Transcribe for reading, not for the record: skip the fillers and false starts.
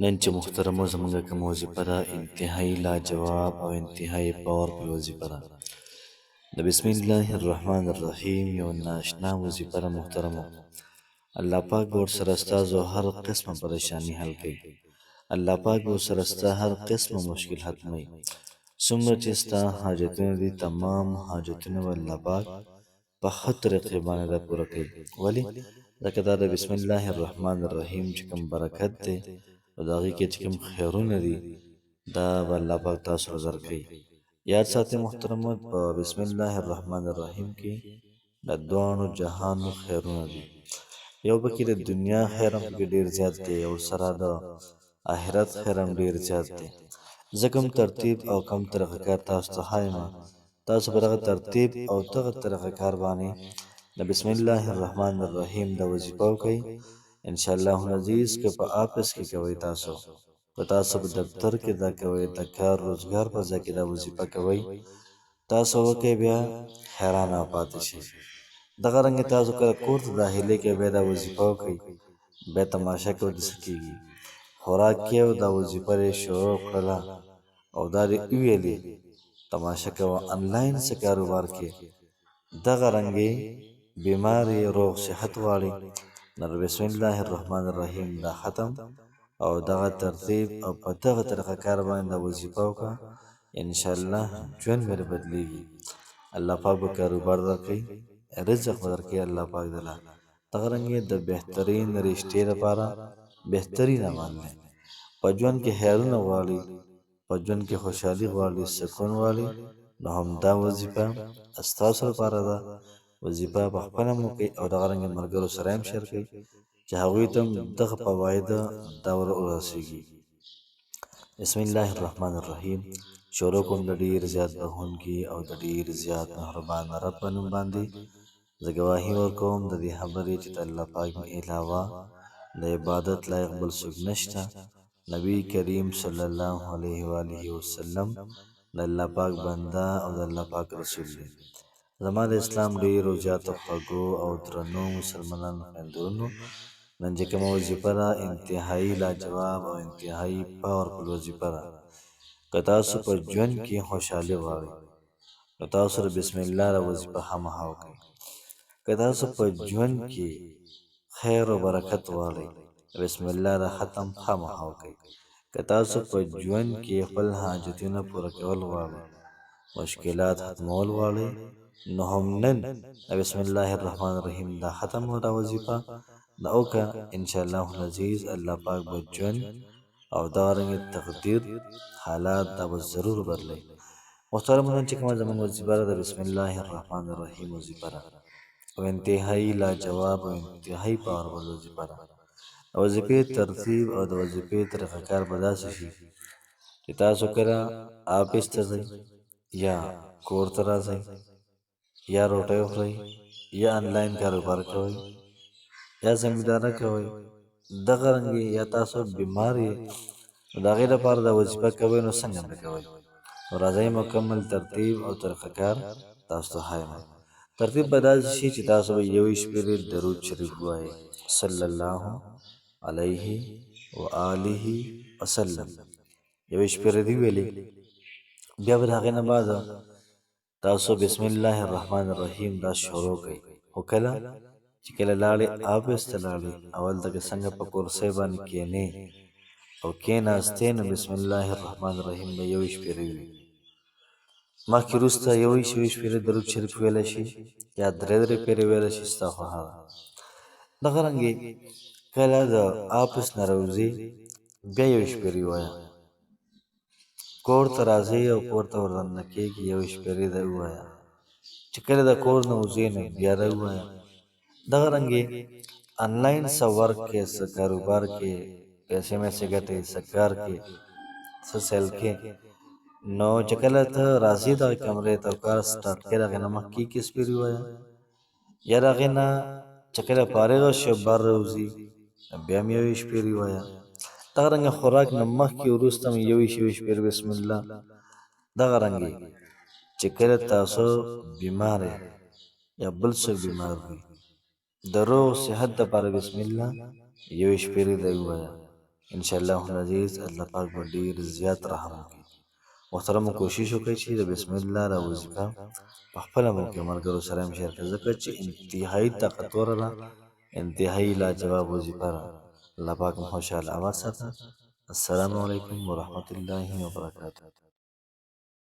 نن چې محترمو زمونږه کوم وظیفه ده انتهایی لاجواب او انتهایی پاورفل وظیفه ده د بسم الله الرحمن الرحیم یو ناشنا وظیفه ده محترمو. الله پاک به ورسره ستاسو هر قسمه پریشانی حل کوي. الله پاک به ورسره ستا هر قسمه مشکل ختموي. څومره چې ستا حاجتونه دي تمام حاجتونه به الله پاک په ښه طریقې باندې دا پوره کوي. ولې؟ ځکه دا د بسم الله الرحمن الرحیم چې کوم برکت دی او د هغې کې چې کوم خیرونه دي دا به الله پاک تاسو له درکوي. یاد ساتئ محترمو په بسم الله الرحمن الرحیم کې د دواړو جهانو خیرونه دي. یو پکې د دنیا خیر هم پکې ډېر زیات دی او سره د آخرت خیر هم ډېر زیات دی. زه کوم ترتیب او کوم طریقه کار تاسو ته ښایم تاسو په دغه ترتیب او دغه طریقه کار باندې د بسم الله الرحمن الرحیم د وظیفه وکئ. انشاءالله العزیز که په آفس کې کوئ تاسو که تاسو په دفتر کې دا کوئ د کار روزګار په ځای کې دا وظیفه کوئ تاسو وکئ بیا حیرانه پاتې شئ. دغه رنګې تاسو کله کور ته داخلي کې بیا دا وظیفه وکئ بیا تماشه کې ورته څه کېږي خوراک کې او دا وظیفه یې شروع کړله او دا دې وویلې تماشه کوه انلاین څه کاروبار کې دغه رنګې بیمار یې روغ صحت غواړي نو بسم الله الرحمن الرحیم دا ختم او دغه ترتیب او په دغه طریقه کار باندې دا وظیفه وکړه انشاءالله ژوند مې بدلیږي. الله پاک به کاروبار درکوي رزق به درکوي الله پاک دله. دغه رنګې د بهترین رشتې لپاره بهترین عمل دی. په ژوند کې خیرونه غواړي په ژوند کې خوشحالي غواړي سکون غواړي نو همدا وظیفه ستاسو لپاره ده. وظیفه په خپله هم وکړئ او دغه رنګې ملګرو سره هم شیر کړئ چې هغوی ته هم دغه فواید دا ور ورسېږي. بسم الله الرحمن الرحیم شروع کوم د ډېر زیات بخښونکي او د ډېر زیات مهربان رب په نوم باندې. زه ګواهي ورکوم د دې خبرې چې د الله پاک نه علاوه د عبادت لایق بل څوک نشته. نبی کریم صلی الله علیه و آله وسلم د الله پاک بنده او د الله پاک رسول دی. زما د اسلام ډېرو زیاتو خوږو او درنو مسلمانانو خویندورونو نن چې کومه وظیفه ده انتهایی لاجواب او انتهایی پاورفل وظیفه ده. که تاسو په ژوند کې خوشحالي غواړئ نو تاسو د بسم الله را وظیفه خامخا وکړئ. که تاسو په ژوند کې خیر او برکت غواړئ بسم الله را ختم خامخا وکړئ. که تاسو په ژوند کې خپل حاجتونه پوره کول غواړئ مشکلات ختمول غواړئ نو هم نن بسم الله الرحمن الرحیم دا ختم دا وظیفه دا وکړه انشاءالله العزیز الله پاک به ژوند او دا رنګې تقدیر حالات دا به ضرور بدلوي. محترمانو چې کومه زموږ وظیفه ده د بسم الله الرحمن الرحیم وظیفه ده او انتهایی لاجواب او انتهایی پاورفل وظیفه ده. د وظیفې ترتیب او د وظیفې طریقه کار به داسې شي چې تاسو کله آفس ته ځئ یا کور ته راځئ یا روټۍ خورئ یا انلاین کاروبار کوئ یا زمینداره کوئ دغه رنګې یا تاسو بیمار یې نو د هغې لپاره دا وظیفه کوئ نو څنګه به کوئ نو راځئ مکمل ترتیب او طریقه کار تاسو ته ښایم. ترتیب به داسې شي چې تاسو به یو شپېلې درود شریف ووایئ صلی الله علیه و آله وسلم یو شپېلې دې ویلې بیا به د هغې نه بعد تاسو بسم الله الرحمن الرحیم دا شروع کړئ. خو کله چې کله لاړې آفس ته لاړې اول دغه څنګه په کرسۍ باندې کښېنې او کښېناستې نو بسم الله الرحمن الرحیم به یو شپېلې وي. مخکې وروسته یو شپېلې درود شریف ویلی شي یا درې پېرې ویلی شي ستا خوښه ده. دغه رنګې کله د آفس نه راوځې بیا یو شپېلې ووایه. کور ته راځئ او کور ته ور دننه کېږي یو شپېلې ده ووایه. چې کله د کور نه وځې نو بیا ده ووایه. دغه رنګې انلاین څه ورک کې څه کاروبار کې پیسې میسې ګټې څه کار کې څه سیل کې نو چې کله ته راځې دغه کمرې ته کار سټارټ کړې د هغې نه مخکې کې سپېرې ووایه یا د هغې نه چې کله فارغه شو بهر راوځي بیا هم یو شپېلې ووایه. دغه رنګه خوراک نه مخکې وروسته هم یو شپېلې بسم الله. دغه رنګې چې کله تاسو بیمار یا بل څوک بیمار وي د روغ صحت دپاره بسم الله یو شپېلې دی ووایه. ان شاء الله العزیز الله پاک به ډیر زیات رحم وکړي. محترمو کوشش وکړئ چې د بسم الله را وظیفه په خپله مو کې ملګرو سره هم شیر کړئ، ځکه چې انتهایي طاقتوره ده، انتهایي لاجواب وظیفه ده. الله پاک مو خوشحاله اباد ساته. السلام علیکم ورحمة الله وبرکاته.